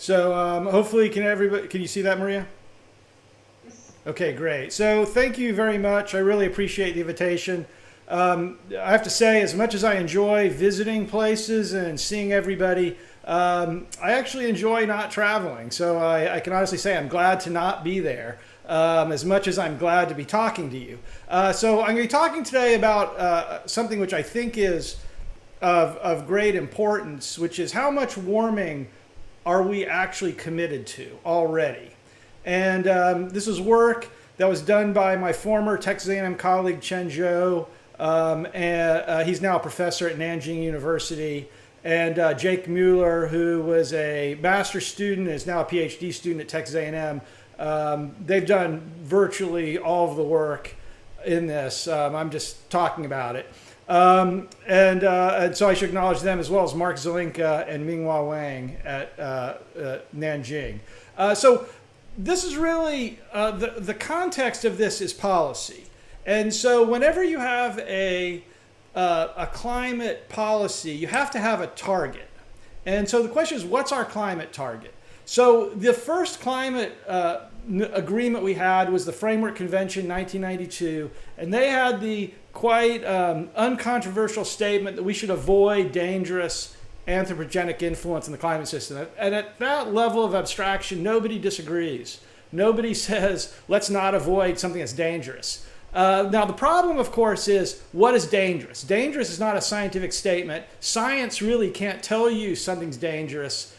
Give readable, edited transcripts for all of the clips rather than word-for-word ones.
So hopefully, can you see that, Maria? Okay, great. So thank you very much. I really appreciate the invitation. I have to say, as much as I enjoy visiting places and seeing everybody, I actually enjoy not traveling. So I can honestly say I'm glad to not be there, as much as I'm glad to be talking to you. So I'm going to be talking today about something which I think is of great importance, which is how much warming are we actually committed to already? And this is work that was done by my former Texas A&M colleague Chen Zhou, and he's now a professor at Nanjing University, and Jake Mueller, who was a master's student, is now a PhD student at Texas A&M. They've done virtually all of the work in this. I'm just talking about it. And so I should acknowledge them, as well as Mark Zelinka and Minghua Wang at Nanjing. So this is really, the context of this is policy. And so whenever you have a climate policy, you have to have a target. And so the question is, what's our climate target? So the first climate agreement we had was the Framework Convention 1992, and they had the quite uncontroversial statement that we should avoid dangerous anthropogenic influence in the climate system. And at that level of abstraction, nobody disagrees. Nobody says, let's not avoid something that's dangerous. Now, the problem, of course, is what is dangerous? Dangerous is not a scientific statement. Science really can't tell you something's dangerous.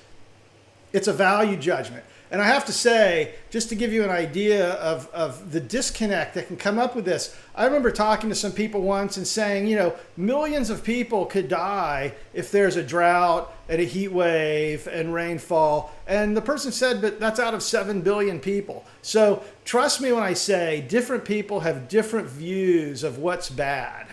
It's a value judgment. And I have to say, just to give you an idea of the disconnect that can come up with this, I remember talking to some people once and saying, millions of people could die if there's a drought and a heat wave and rainfall. And the person said, but that's out of 7 billion people. So trust me when I say different people have different views of what's bad.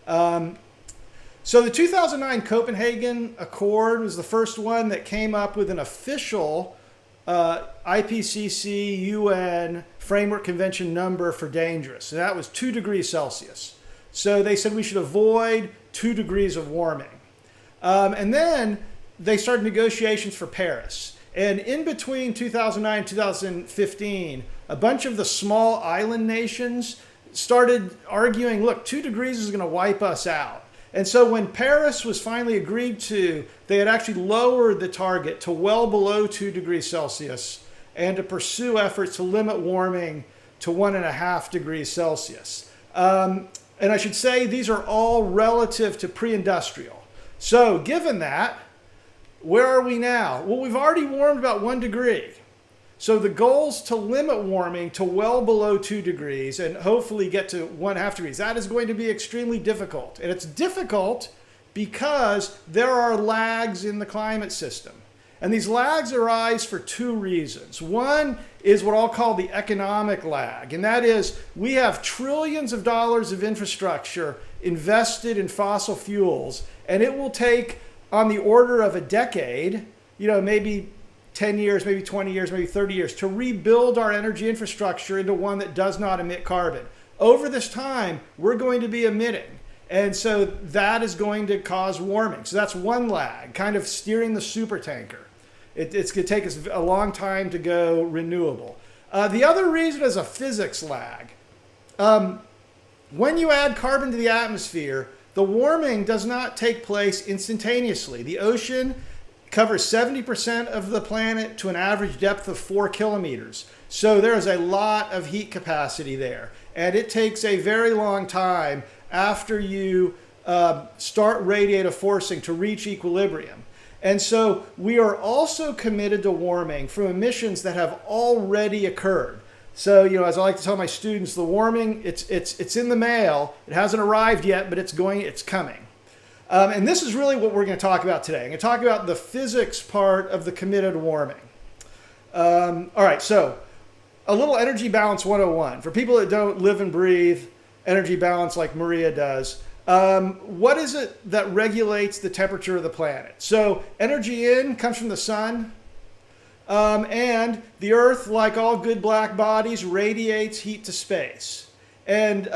So the 2009 Copenhagen Accord was the first one that came up with an official IPCC UN Framework Convention number for dangerous. And that was 2 degrees Celsius. So they said we should avoid 2 degrees of warming. And then they started negotiations for Paris. And in between 2009 and 2015, a bunch of the small island nations started arguing, look, 2 degrees is going to wipe us out. And so when Paris was finally agreed to, they had actually lowered the target to well below 2 degrees Celsius and to pursue efforts to limit warming to 1.5 degrees Celsius. And I should say these are all relative to pre-industrial. So given that, where are we now? Well, we've already warmed about 1 degree. So the goal's to limit warming to well below 2 degrees and hopefully get to 1.5 degrees. That is going to be extremely difficult. And it's difficult because there are lags in the climate system. And these lags arise for 2 reasons. One is what I'll call the economic lag. And that is we have trillions of dollars of infrastructure invested in fossil fuels. And it will take on the order of a decade, maybe 10 years, maybe 20 years, maybe 30 years, to rebuild our energy infrastructure into one that does not emit carbon. Over this time, we're going to be emitting. And so that is going to cause warming. So that's one lag, kind of steering the supertanker. It's going to take us a long time to go renewable. The other reason is a physics lag. When you add carbon to the atmosphere, the warming does not take place instantaneously. The ocean covers 70% of the planet to an average depth of 4 kilometers. So there is a lot of heat capacity there. And it takes a very long time after you start radiative forcing to reach equilibrium. And so we are also committed to warming from emissions that have already occurred. So, as I like to tell my students, the warming, it's in the mail. It hasn't arrived yet, but it's coming. And this is really what we're going to talk about today. I'm going to talk about the physics part of the committed warming. All right, so a little energy balance 101. For people that don't live and breathe energy balance like Maria does, what is it that regulates the temperature of the planet? So energy in comes from the sun, and the Earth, like all good black bodies, radiates heat to space. And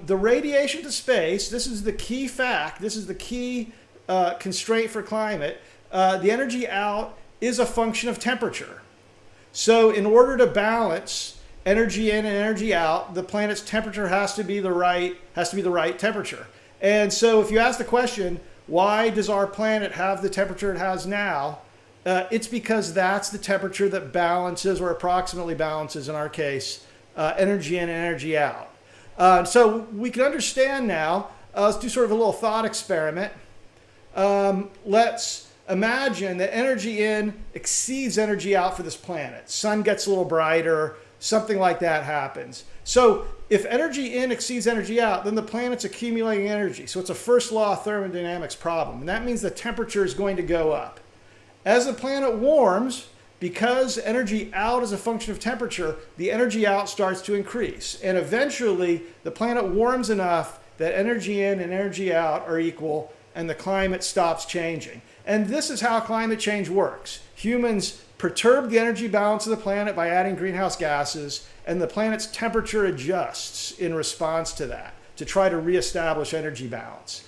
the radiation to space, this is the key fact, this is the key constraint for climate. The energy out is a function of temperature. So in order to balance energy in and energy out, the planet's temperature has to be the right temperature. And so if you ask the question, why does our planet have the temperature it has now? It's because that's the temperature that balances, or approximately balances in our case, energy in and energy out. So we can understand now, let's do sort of a little thought experiment. Let's imagine that energy in exceeds energy out for this planet. Sun gets a little brighter, something like that happens. So if energy in exceeds energy out, then the planet's accumulating energy. So it's a first law of thermodynamics problem. And that means the temperature is going to go up. As the planet warms, because energy out is a function of temperature, the energy out starts to increase. And eventually, the planet warms enough that energy in and energy out are equal, and the climate stops changing. And this is how climate change works. Humans perturb the energy balance of the planet by adding greenhouse gases, and the planet's temperature adjusts in response to that to try to reestablish energy balance.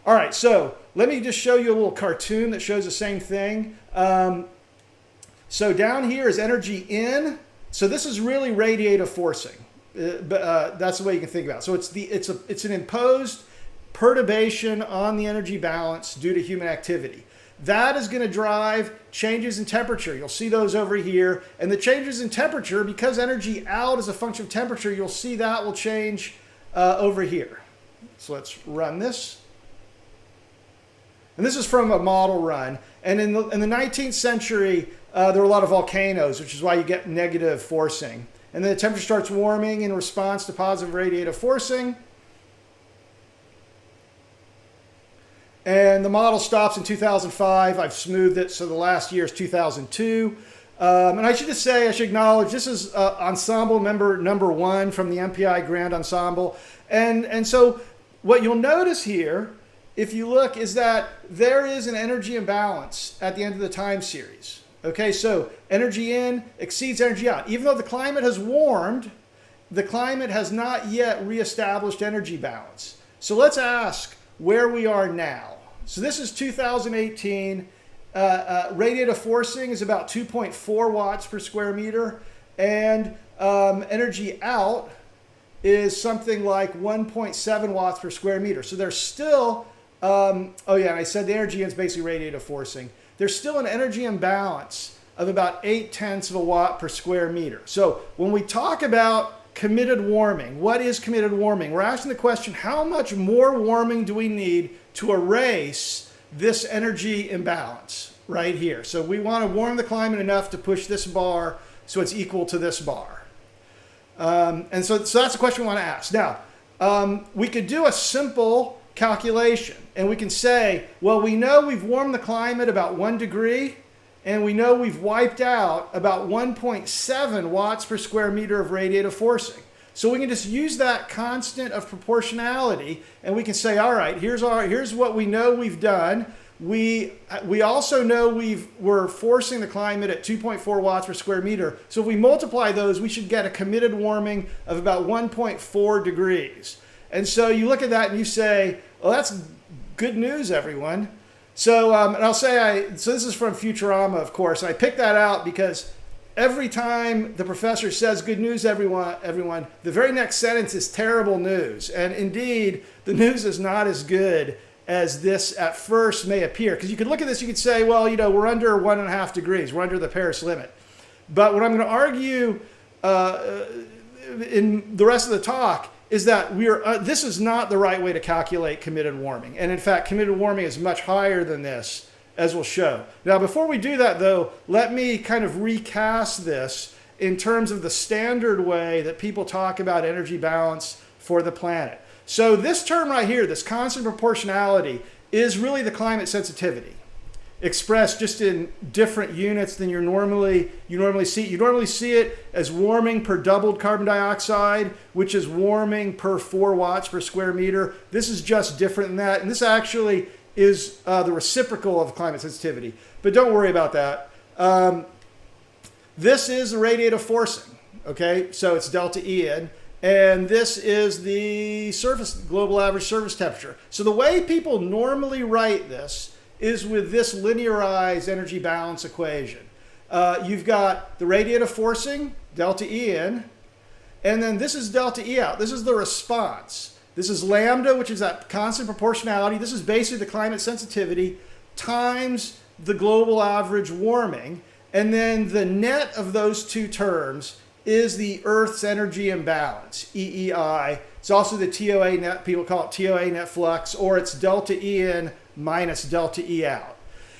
All right, so let me just show you a little cartoon that shows the same thing. So down here is energy in. So this is really radiative forcing. That's the way you can think about it. So it's an imposed perturbation on the energy balance due to human activity. That is going to drive changes in temperature. You'll see those over here. And the changes in temperature, because energy out is a function of temperature, you'll see that will change over here. So let's run this. And this is from a model run. And in the 19th century, there were a lot of volcanoes, which is why you get negative forcing. And then the temperature starts warming in response to positive radiative forcing. And the model stops in 2005. I've smoothed it, so the last year is 2002. And I should just say, I should acknowledge, this is ensemble member number 1 from the MPI Grand Ensemble. And so what you'll notice here, if you look, is that there is an energy imbalance at the end of the time series. Okay, so energy in exceeds energy out. Even though the climate has warmed, the climate has not yet reestablished energy balance. So let's ask where we are now. So this is 2018. Radiative forcing is about 2.4 watts per square meter. And energy out is something like 1.7 watts per square meter. So there's still, oh yeah, and I said the energy in is basically radiative forcing. There's still an energy imbalance of about 0.8 of a watt per square meter. So when we talk about committed warming, what is committed warming? We're asking the question, how much more warming do we need to erase this energy imbalance right here? So we want to warm the climate enough to push this bar so it's equal to this bar. And so that's the question we want to ask. Now, we could do a simple calculation, and we can say, well, we know we've warmed the climate about 1 degree, and we know we've wiped out about 1.7 watts per square meter of radiative forcing. So we can just use that constant of proportionality, and we can say, all right, here's what we know we've done. We also know we're forcing the climate at 2.4 watts per square meter. So if we multiply those, we should get a committed warming of about 1.4 degrees. And so you look at that and you say, well, that's good news, everyone. So, and I'll say, so this is from Futurama, of course. And I picked that out because every time the professor says good news, everyone, the very next sentence is terrible news. And indeed, the news is not as good as this at first may appear. Because you could look at this, you could say, well, we're under 1.5 degrees. We're under the Paris limit. But what I'm going to argue in the rest of the talk is that this is not the right way to calculate committed warming. And in fact, committed warming is much higher than this, as we'll show. Now, before we do that, though, let me kind of recast this in terms of the standard way that people talk about energy balance for the planet. So this term right here, this constant proportionality, is really the climate sensitivity, expressed just in different units than you normally see. You normally see it as warming per doubled carbon dioxide, which is warming per 4 watts per square meter. This is just different than that. And this actually is the reciprocal of climate sensitivity. But don't worry about that. This is the radiative forcing, okay? So it's delta En. And this is the global average surface temperature. So the way people normally write this is with this linearized energy balance equation. You've got the radiative forcing, delta E in, and then this is delta E out. This is the response. This is lambda, which is that constant proportionality. This is basically the climate sensitivity times the global average warming. And then the net of those two terms is the Earth's energy imbalance, EEI. It's also the TOA net, people call it TOA net flux, or it's delta E in minus delta E out.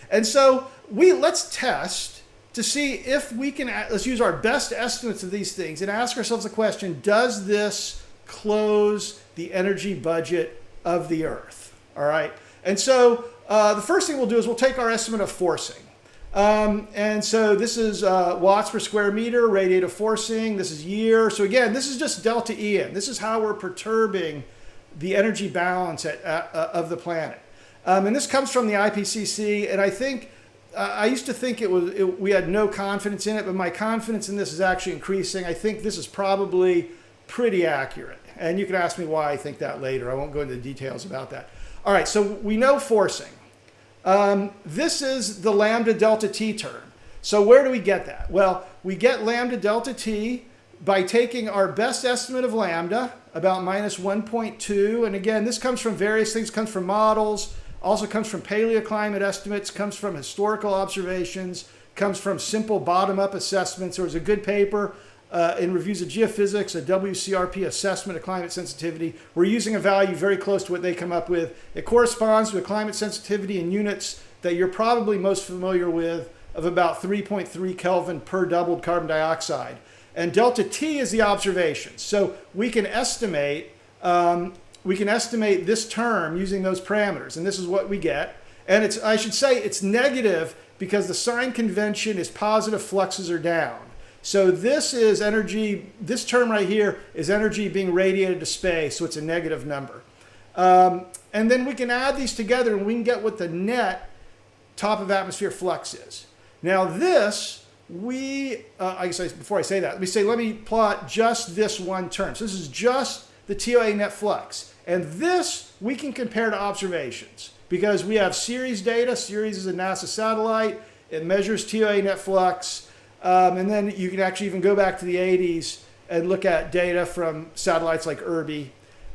And so let's test to see if we can, let's use our best estimates of these things and ask ourselves the question, does this close the energy budget of the Earth? All right. And so the first thing we'll do is we'll take our estimate of forcing. And so this is watts per square meter, radiative forcing. This is year. So again, this is just delta E in. This is how we're perturbing the energy balance of the planet. And this comes from the IPCC. And I think, I used to think we had no confidence in it, but my confidence in this is actually increasing. I think this is probably pretty accurate. And you can ask me why I think that later. I won't go into the details about that. All right, so we know forcing. This is the lambda delta T term. So where do we get that? Well, we get lambda delta T by taking our best estimate of lambda, about minus 1.2. And again, this comes from various things, comes from models, also comes from paleoclimate estimates, comes from historical observations, comes from simple bottom-up assessments. There was a good paper in Reviews of Geophysics, a WCRP assessment of climate sensitivity. We're using a value very close to what they come up with. It corresponds to a climate sensitivity in units that you're probably most familiar with of about 3.3 Kelvin per doubled carbon dioxide. And delta T is the observation. So we can estimate this term using those parameters, and this is what we get. And I should say it's negative because the sign convention is positive fluxes are down. So this is energy, this term right here is energy being radiated to space, so it's a negative number. And then we can add these together and we can get what the net top of atmosphere flux is. Now this, before I say that, let me plot just this one term. So this is just the TOA net flux. And this we can compare to observations because we have Ceres data. Ceres is a NASA satellite. It measures TOA net flux. And then you can actually even go back to the 80s and look at data from satellites like IRBI.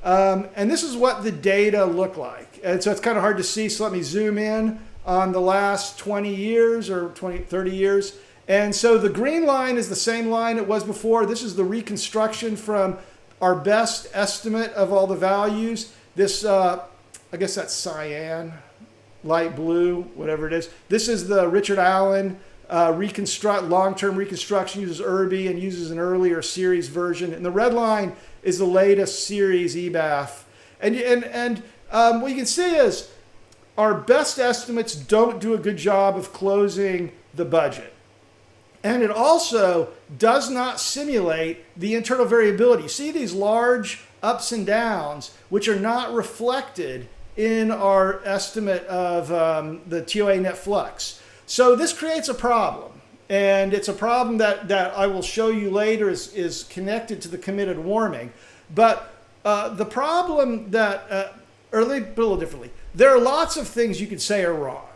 And this is what the data look like. And so it's kind of hard to see. So let me zoom in on the last 20 years or 30 years. And so the green line is the same line it was before. This is the reconstruction from our best estimate of all the values. This, I guess that's cyan, light blue, whatever it is. This is the Richard Allen long-term reconstruction, uses IRBI and uses an earlier Ceres version. And the red line is the latest Ceres EBAF. And what you can see is our best estimates don't do a good job of closing the budget. And it also does not simulate the internal variability. You see these large ups and downs, which are not reflected in our estimate of the TOA net flux. So this creates a problem. And it's a problem that I will show you later is connected to the committed warming. But the problem that, or let me put it a little differently. There are lots of things you could say are wrong.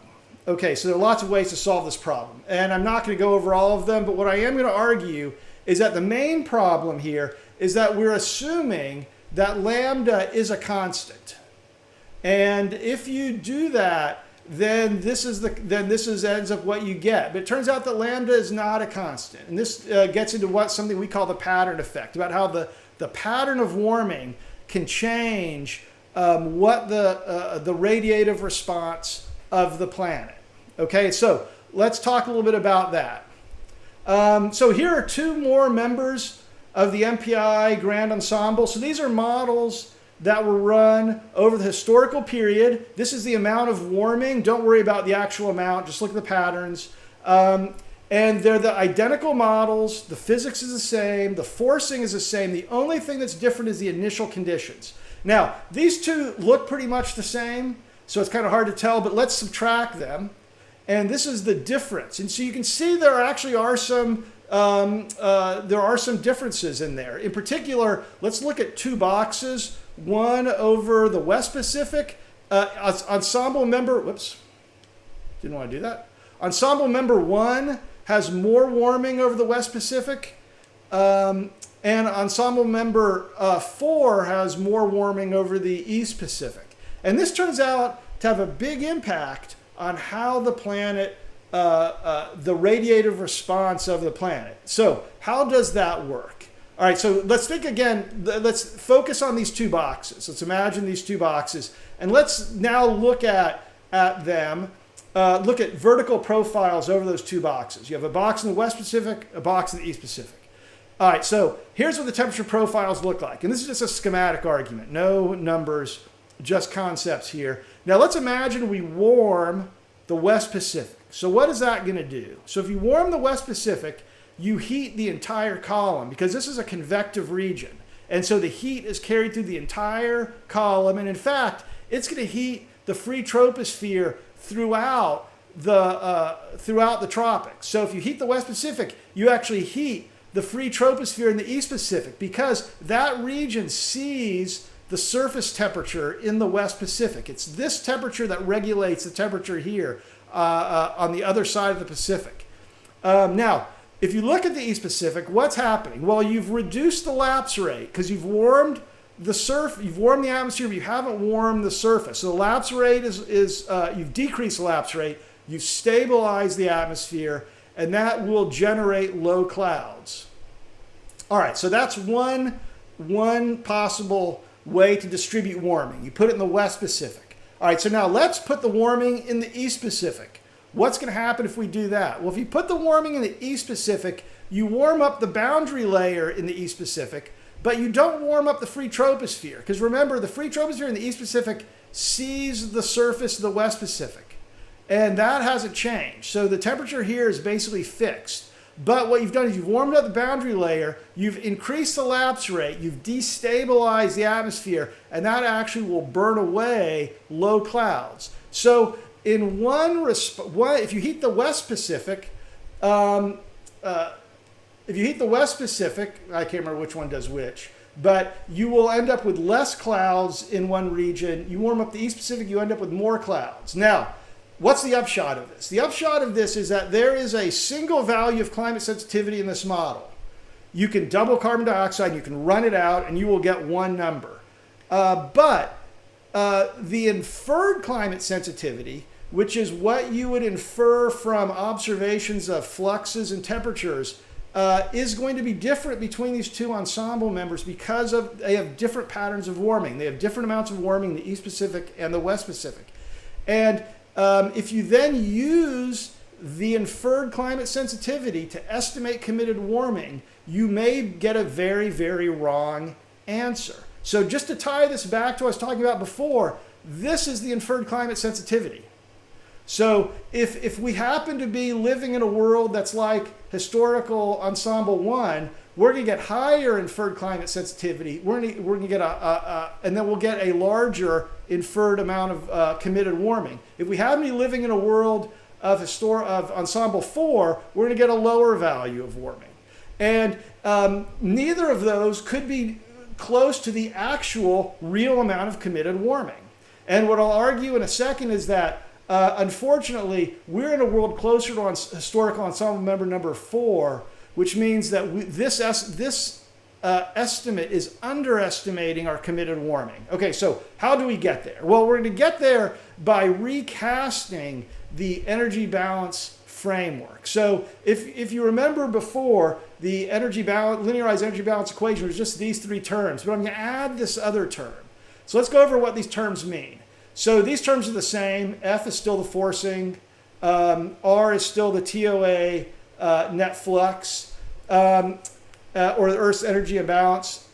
Okay, so there are lots of ways to solve this problem. And I'm not going to go over all of them, but what I am going to argue is that the main problem here is that we're assuming that lambda is a constant. And if you do that, then this ends up what you get. But it turns out that lambda is not a constant. And this gets into something we call the pattern effect, about how the pattern of warming can change what the radiative response of the planet. Okay, so let's talk a little bit about that. So here are two more members of the MPI Grand Ensemble. So these are models that were run over the historical period. This is the amount of warming. Don't worry about the actual amount, just look at the patterns. And they're the identical models. The physics is the same. The forcing is the same. The only thing that's different is the initial conditions. Now, these two look pretty much the same, so it's kind of hard to tell, but let's subtract them. And this is the difference. And so you can see there actually are some differences in there. In particular, let's look at two boxes. One over the West Pacific ensemble member. Whoops. Didn't want to do that. Ensemble member 1 has more warming over the West Pacific. And ensemble member 4 has more warming over the East Pacific. And this turns out to have a big impact on how the planet, the radiative response of the planet. So how does that work? All right, so let's think again, let's focus on these two boxes. Let's imagine these two boxes. And let's now look at them. Look at vertical profiles over those two boxes. You have a box in the West Pacific, a box in the East Pacific. All right, so here's what the temperature profiles look like. And this is just a schematic argument. No numbers, just concepts here. Now let's imagine we warm the West Pacific. So what is that going to do? So if you warm the West Pacific, you heat the entire column because this is a convective region. And so the heat is carried through the entire column. And in fact, it's going to heat the free troposphere throughout the tropics. So if you heat the West Pacific, you actually heat the free troposphere in the East Pacific because that region sees the surface temperature in the West Pacific. It's this temperature that regulates the temperature here on the other side of the Pacific. Now, if you look at the East Pacific, what's happening? Well, you've reduced the lapse rate because you've warmed you've warmed the atmosphere, but you haven't warmed the surface. So the lapse rate you've decreased the lapse rate, you've stabilized the atmosphere, and that will generate low clouds. All right, so that's one possible way to distribute warming. You put it in the West Pacific. All right, so now let's put the warming in the East Pacific. What's going to happen if we do that? Well, if you put the warming in the East Pacific, you warm up the boundary layer in the East Pacific, but you don't warm up the free troposphere. Because remember, the free troposphere in the East Pacific sees the surface of the West Pacific. And that hasn't changed. So the temperature here is basically fixed. But what you've done is you've warmed up the boundary layer, you've increased the lapse rate, you've destabilized the atmosphere, and that actually will burn away low clouds. So in if you heat the West Pacific, I can't remember which one does which, but you will end up with less clouds in one region. You warm up the East Pacific, you end up with more clouds. Now, what's the upshot of this? The upshot of this is that there is a single value of climate sensitivity in this model. You can double carbon dioxide, you can run it out, and you will get one number. But the inferred climate sensitivity, which is what you would infer from observations of fluxes and temperatures, is going to be different between these two ensemble members because they have different patterns of warming. They have different amounts of warming in the East Pacific and the West Pacific. And if you then use the inferred climate sensitivity to estimate committed warming, you may get a very, very wrong answer. So just to tie this back to what I was talking about before, this is the inferred climate sensitivity. So if we happen to be living in a world that's like historical ensemble 1, we're going to get higher inferred climate sensitivity. We're going to get and then we'll get a larger inferred amount of committed warming. If we happen to be living in a world of ensemble 4, we're going to get a lower value of warming. And neither of those could be close to the actual real amount of committed warming. And what I'll argue in a second is that unfortunately, we're in a world closer to historical ensemble member number 4, which means that this estimate is underestimating our committed warming. Okay, so how do we get there? Well, we're going to get there by recasting the energy balance framework. So if you remember before, the linearized energy balance equation was just these three terms, but I'm going to add this other term. So let's go over what these terms mean. So these terms are the same. F is still the forcing. R is still the TOA net flux, or the Earth's energy imbalance.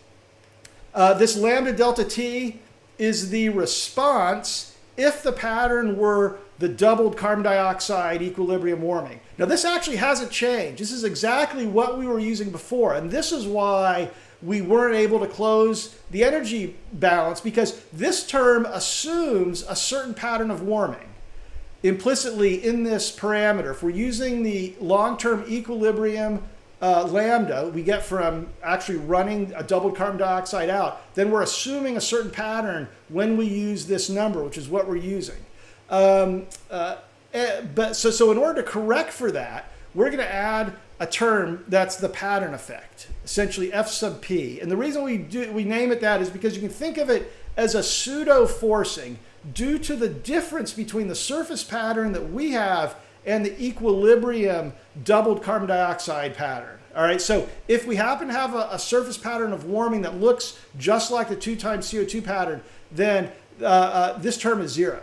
This lambda delta T is the response if the pattern were the doubled carbon dioxide equilibrium warming. Now this actually hasn't changed. This is exactly what we were using before. And this is why we weren't able to close the energy balance, because this term assumes a certain pattern of warming implicitly in this parameter. If we're using the long-term equilibrium lambda we get from actually running a doubled carbon dioxide out, then we're assuming a certain pattern when we use this number, which is what we're using. So in order to correct for that, we're going to add a term that's the pattern effect, essentially F sub P. And the reason we name it that is because you can think of it as a pseudo forcing due to the difference between the surface pattern that we have and the equilibrium doubled carbon dioxide pattern. All right, so if we happen to have a surface pattern of warming that looks just like the 2 times CO2 pattern, then this term is 0.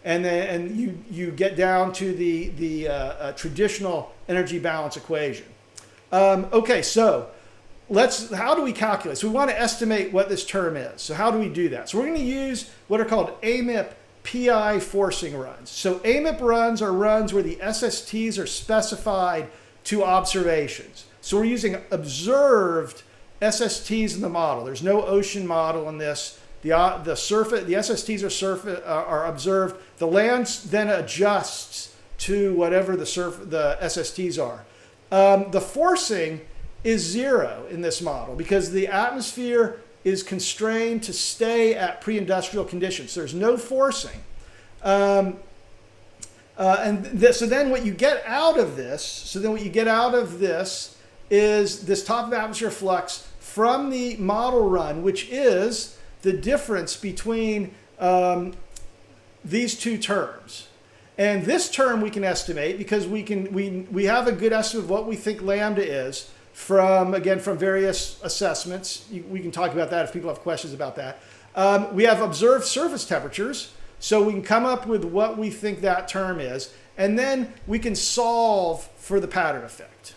And you get down to the traditional energy balance equation. Okay, so how do we calculate? So we want to estimate what this term is. So how do we do that? So we're going to use what are called AMIP PI forcing runs. So AMIP runs are runs where the SSTs are specified to observations. So we're using observed SSTs in the model. There's no ocean model in this. The SSTs are observed. The land then adjusts to whatever the SSTs are. The forcing is 0 in this model because the atmosphere is constrained to stay at pre-industrial conditions. So there's no forcing. So then what you get out of this, is this top of atmosphere flux from the model run, which is the difference between these two terms. And this term we can estimate because we have a good estimate of what we think lambda is from various assessments. We can talk about that if people have questions about that. We have observed surface temperatures, so we can come up with what we think that term is, and then we can solve for the pattern effect.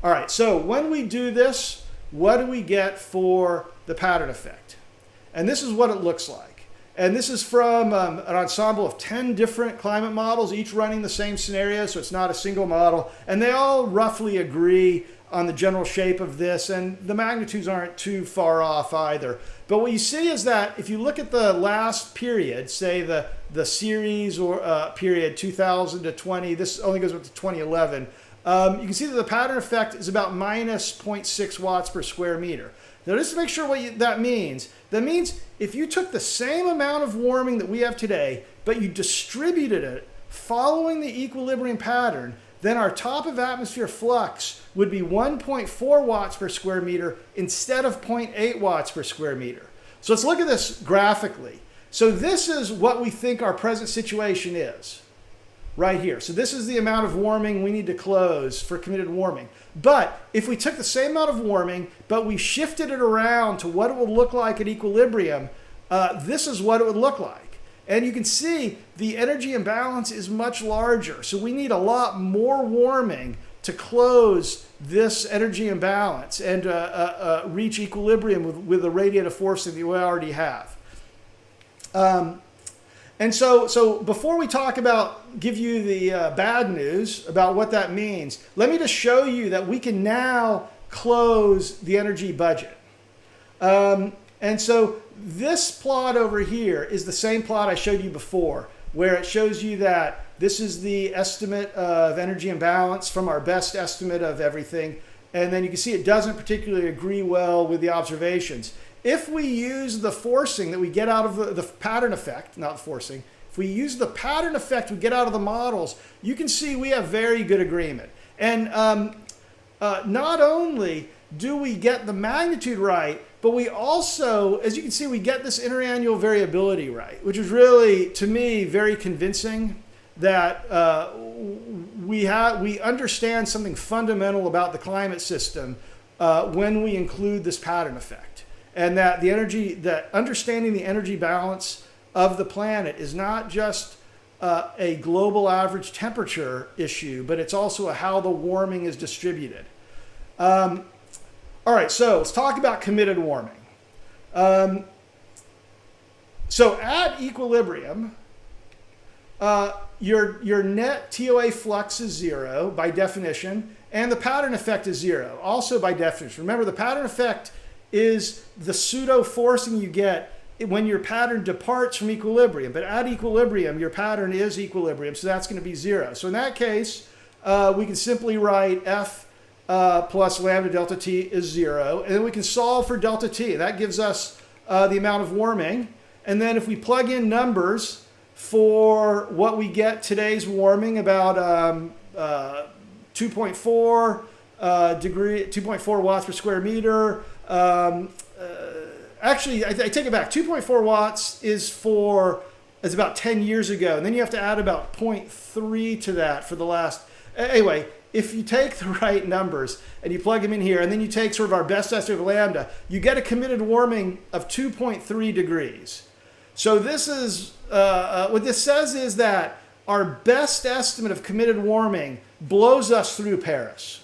All right, so when we do this, what do we get for the pattern effect? And this is what it looks like. And this is from an ensemble of 10 different climate models, each running the same scenario, so it's not a single model. And they all roughly agree on the general shape of this, and the magnitudes aren't too far off either. But what you see is that if you look at the last period, say the series or period 2000 to 20, this only goes up to 2011, you can see that the pattern effect is about minus 0.6 watts per square meter. Now, just to make sure what that means if you took the same amount of warming that we have today, but you distributed it following the equilibrium pattern, then our top of atmosphere flux would be 1.4 watts per square meter instead of 0.8 watts per square meter. So let's look at this graphically. So this is what we think our present situation is right here. So this is the amount of warming we need to close for committed warming. But if we took the same amount of warming, but we shifted it around to what it would look like at equilibrium, this is what it would look like. And you can see the energy imbalance is much larger. So we need a lot more warming to close this energy imbalance and reach equilibrium with the radiative forcing that we already have. And so before we give you the bad news about what that means, let me just show you that we can now close the energy budget. And so this plot over here is the same plot I showed you before, where it shows you that this is the estimate of energy imbalance from our best estimate of everything. And then you can see it doesn't particularly agree well with the observations. If we use the forcing that we get out of the pattern effect, not the forcing, if we use the pattern effect we get out of the models, you can see we have very good agreement. And not only do we get the magnitude right, but we also, as you can see, we get this interannual variability right, which is really, to me, very convincing that we understand something fundamental about the climate system when we include this pattern effect. And that understanding the energy balance of the planet is not just a global average temperature issue, but it's also how the warming is distributed. All right, so let's talk about committed warming. So at equilibrium, your net TOA flux is 0 by definition, and the pattern effect is 0, also by definition. Remember, the pattern effect is the pseudo forcing you get when your pattern departs from equilibrium. But at equilibrium, your pattern is equilibrium, so that's going to be 0. So in that case, we can simply write F plus lambda delta T is 0. And then we can solve for delta T. That gives us the amount of warming. And then if we plug in numbers, for what we get today's warming, about 2.4 2.4 watts per square meter. Actually, I take it back. 2.4 watts is about 10 years ago. And then you have to add about 0.3 to that for the last... Anyway, if you take the right numbers and you plug them in here, and then you take sort of our best estimate of lambda, you get a committed warming of 2.3 degrees. So this is... what this says is that our best estimate of committed warming blows us through Paris.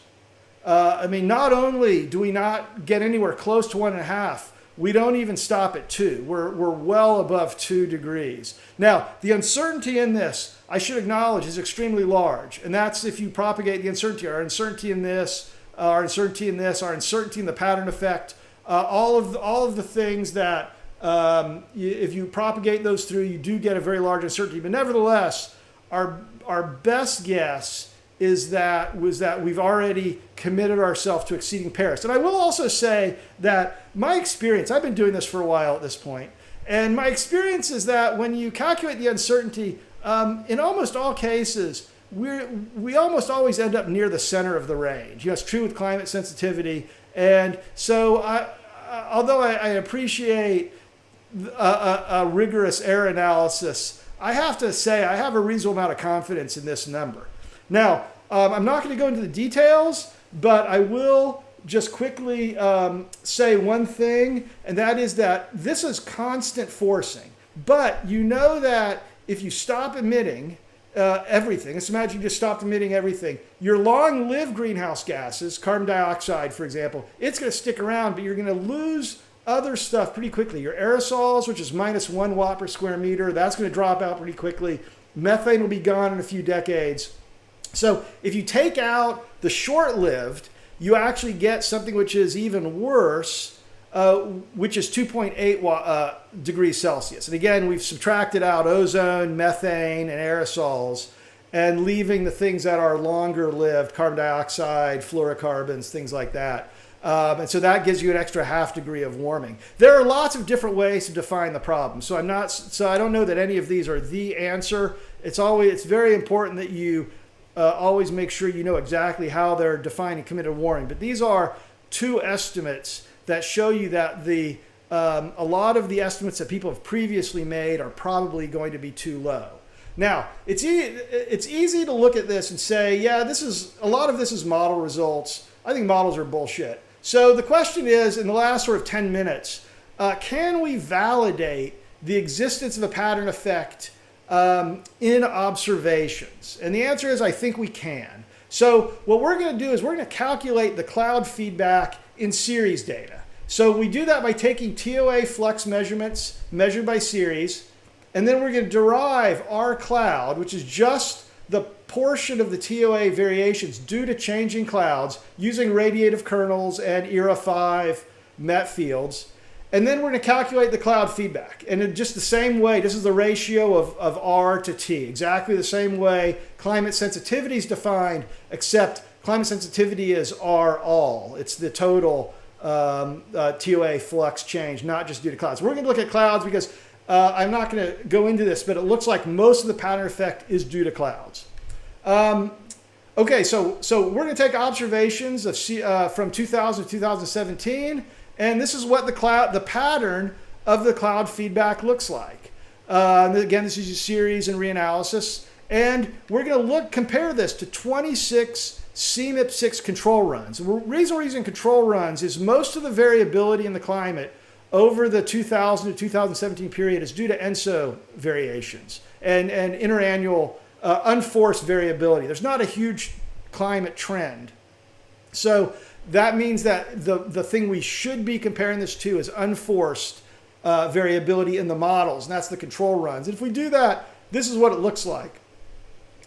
I mean, not only do we not get anywhere close to 1.5, we don't even stop at 2. We're well above 2 degrees. Now, the uncertainty in this, I should acknowledge, is extremely large. And that's if you propagate the uncertainty. Our uncertainty in this, our uncertainty in this, our uncertainty in the pattern effect, all of the things that if you propagate those through, you do get a very large uncertainty. But nevertheless, our best guess is that we've already committed ourselves to exceeding Paris. And I will also say that my experience, I've been doing this for a while at this point, and my experience is that when you calculate the uncertainty, in almost all cases, we almost always end up near the center of the range. You know, it's true with climate sensitivity. And so although I appreciate a rigorous error analysis, I have to say I have a reasonable amount of confidence in this number. Now, I'm not going to go into the details, but I will just quickly say one thing, and that is that this is constant forcing. But you know that if you stop emitting everything, let's imagine you just stopped emitting everything, your long-lived greenhouse gases, carbon dioxide, for example, it's going to stick around, but you're going to lose other stuff pretty quickly. Your aerosols, which is minus 1 watt per square meter, that's going to drop out pretty quickly. Methane will be gone in a few decades. So if you take out the short-lived, you actually get something which is even worse, which is 2.8 degrees Celsius. And again, we've subtracted out ozone, methane, and aerosols, and leaving the things that are longer-lived, carbon dioxide, fluorocarbons, things like that. And so that gives you an extra half degree of warming. There are lots of different ways to define the problem. So I don't know that any of these are the answer. It's very important that you always make sure you know exactly how they're defining committed warming. But these are two estimates that show you that a lot of the estimates that people have previously made are probably going to be too low. Now, it's easy to look at this and say, yeah, a lot of this is model results. I think models are bullshit. So the question is, in the last sort of 10 minutes, can we validate the existence of a pattern effect in observations? And the answer is, I think we can. So what we're going to do is we're going to calculate the cloud feedback in series data. So we do that by taking TOA flux measurements measured by series, and then we're going to derive our cloud, which is just the portion of the TOA variations due to changing clouds using radiative kernels and ERA 5 MET fields. And then we're going to calculate the cloud feedback. And in just the same way, this is the ratio of R to T, exactly the same way climate sensitivity is defined, except climate sensitivity is R all. It's the total TOA flux change, not just due to clouds. We're going to look at clouds because I'm not going to go into this, but it looks like most of the pattern effect is due to clouds. Okay, so we're going to take observations of from 2000 to 2017, and this is what the pattern of the cloud feedback looks like. Again, this is a series and reanalysis, and we're going to compare this to 26 CMIP6 control runs. The reason we're using control runs is most of the variability in the climate over the 2000 to 2017 period is due to ENSO variations and interannual unforced variability. There's not a huge climate trend. So that means that the thing we should be comparing this to is unforced variability in the models, and that's the control runs. And if we do that, this is what it looks like.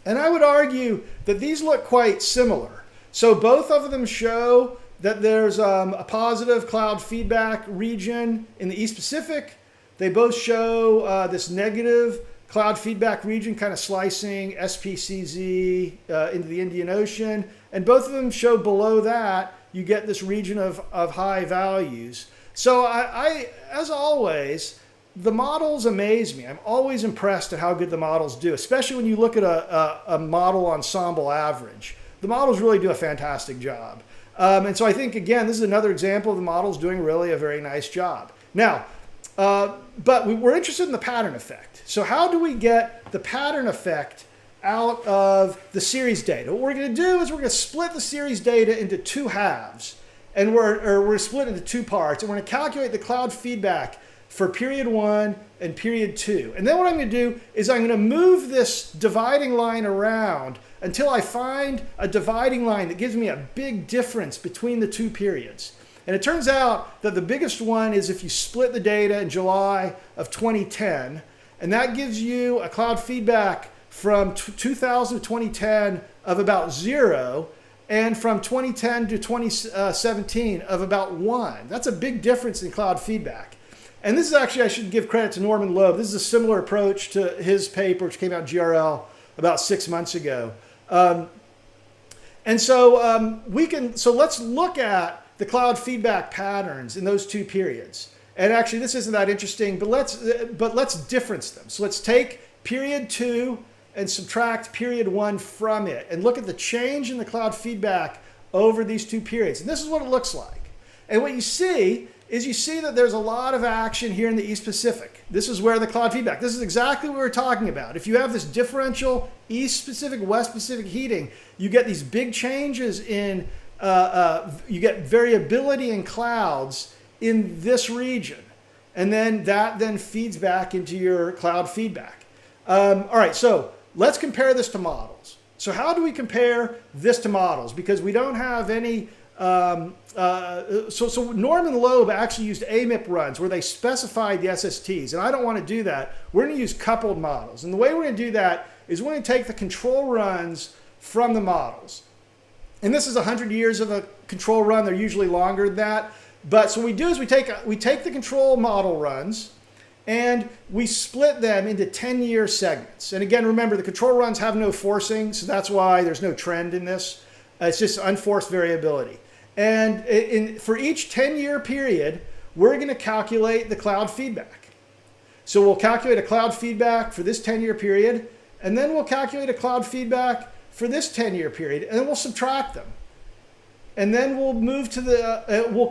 And I would argue that these look quite similar. So both of them show that there's a positive cloud feedback region in the East Pacific. They both show this negative cloud feedback region kind of slicing SPCZ into the Indian Ocean. And both of them show below that, you get this region of high values. So I as always, the models amaze me. I'm always impressed at how good the models do, especially when you look at a model ensemble average. The models really do a fantastic job. And so I think, again, this is another example of the models doing really a very nice job. Now, but we're interested in the pattern effect. So how do we get the pattern effect out of the series data? What we're going to do is we're going to split the series data into two halves. And we're split into two parts. And we're going to calculate the cloud feedback for period 1 and period 2. And then what I'm going to do is I'm going to move this dividing line around until I find a dividing line that gives me a big difference between the two periods. And it turns out that the biggest one is if you split the data in July of 2010, and that gives you a cloud feedback from 2000 to 2010 of about 0, and from 2010 to 2017 of about 1. That's a big difference in cloud feedback. And this is actually, I should give credit to Norman Loeb. This is a similar approach to his paper, which came out in GRL about 6 months ago. So let's look at the cloud feedback patterns in those two periods. And actually, this isn't that interesting, but let's difference them. So let's take period 2 and subtract period 1 from it and look at the change in the cloud feedback over these two periods. And this is what it looks like. And what you see that there's a lot of action here in the East Pacific. This is where the cloud feedback, this is exactly what we're talking about. If you have this differential East Pacific, West Pacific heating, you get these big changes in, you get variability in clouds in this region. And then that then feeds back into your cloud feedback. All right, so let's compare this to models. So how do we compare this to models? Because we don't have any, so Norman Loeb actually used AMIP runs where they specified the SSTs, and I don't want to do that. We're going to use coupled models. And the way we're going to do that is we're going to take the control runs from the models. And this is 100 years of a control run. They're usually longer than that. But so what we do is we take the control model runs, and we split them into 10-year segments. And again, remember, the control runs have no forcing, so that's why there's no trend in this. It's just unforced variability. And for each 10-year period, we're going to calculate the cloud feedback. So we'll calculate a cloud feedback for this 10-year period, and then we'll calculate a cloud feedback for this 10-year period, and then we'll subtract them. And then we'll move to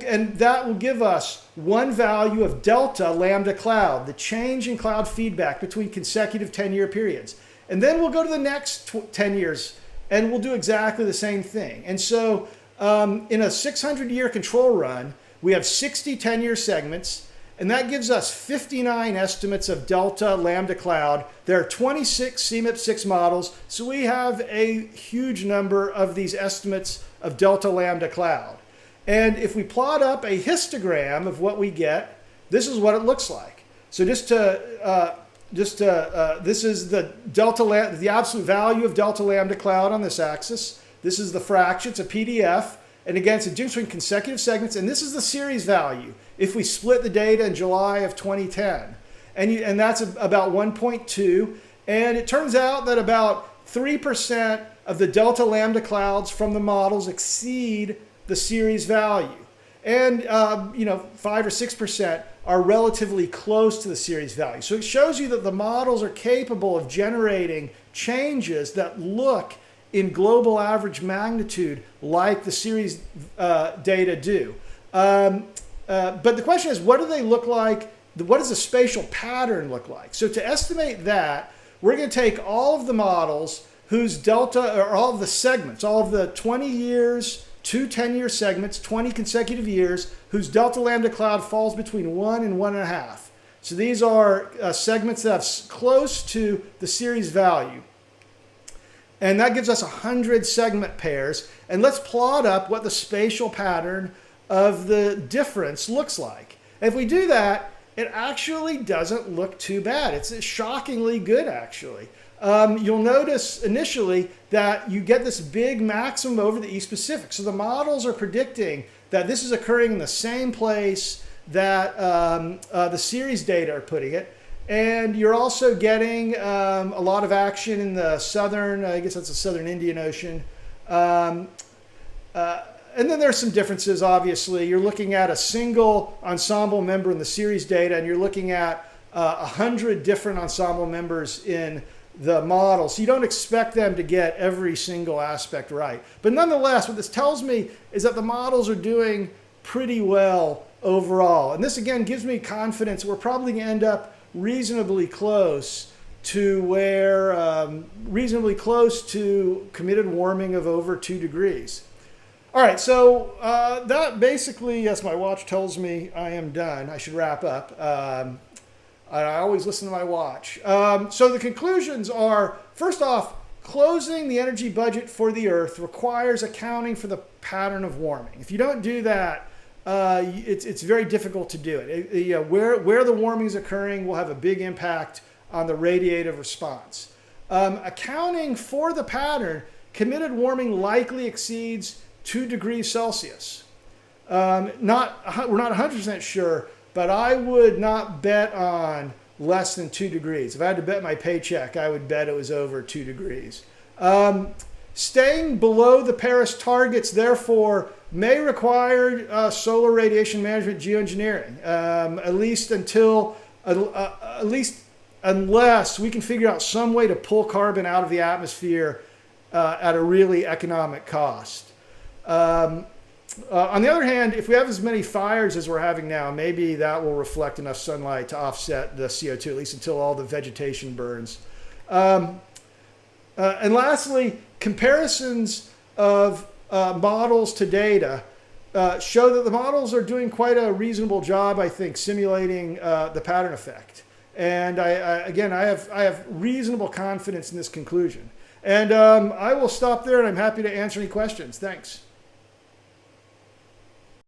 and that will give us one value of delta lambda cloud, the change in cloud feedback between consecutive 10-year periods. And then we'll go to the next 10 years and we'll do exactly the same thing. And so in a 600-year control run, we have 60 10-year segments, and that gives us 59 estimates of delta lambda cloud. There are 26 CMIP6 models, so we have a huge number of these estimates of delta lambda cloud. And if we plot up a histogram of what we get, this is what it looks like. So this is the the absolute value of delta lambda cloud on this axis. This is the fraction, it's a PDF. And again, it's a difference between consecutive segments. And this is the series value if we split the data in July of 2010. And that's about 1.2. And it turns out that about 3% of the delta lambda clouds from the models exceed the series value. And 5 or 6% are relatively close to the series value. So it shows you that the models are capable of generating changes that look in global average magnitude like the series data do. But the question is, what do they look like? What does the spatial pattern look like? So to estimate that, we're going to take all of the models whose delta, or all of the segments, all of the 20 years, 2 10-year segments, 20 consecutive years, whose delta lambda cloud falls between 1 and 1.5. So these are segments that have close to the series value. And that gives us 100 segment pairs. And let's plot up what the spatial pattern of the difference looks like. And if we do that, it actually doesn't look too bad. It's shockingly good, actually. You'll notice initially that you get this big maximum over the East Pacific. So the models are predicting that this is occurring in the same place that the series data are putting it. And you're also getting a lot of action in the southern, I guess that's the southern Indian Ocean. And then there's some differences, obviously. You're looking at a single ensemble member in the series data, and you're looking at 100 different ensemble members in the model. So you don't expect them to get every single aspect right. But nonetheless, what this tells me is that the models are doing pretty well overall. And this again gives me confidence we're probably going to end up reasonably close to committed warming of over 2 degrees. All right, so that basically, yes, my watch tells me I am done. I should wrap up. I always listen to my watch. So the conclusions are, first off, closing the energy budget for the Earth requires accounting for the pattern of warming. If you don't do that, it's very difficult to do it. Where the warming is occurring will have a big impact on the radiative response. Accounting for the pattern, committed warming likely exceeds 2 degrees Celsius. We're not 100% sure, but I would not bet on less than 2 degrees. If I had to bet my paycheck, I would bet it was over 2 degrees. Staying below the Paris targets, therefore, may require solar radiation management geoengineering, at least unless we can figure out some way to pull carbon out of the atmosphere at a really economic cost. On the other hand, if we have as many fires as we're having now, maybe that will reflect enough sunlight to offset the CO2, at least until all the vegetation burns. And lastly, comparisons of models to data show that the models are doing quite a reasonable job, I think, simulating the pattern effect. And I have reasonable confidence in this conclusion. And I will stop there, and I'm happy to answer any questions. Thanks.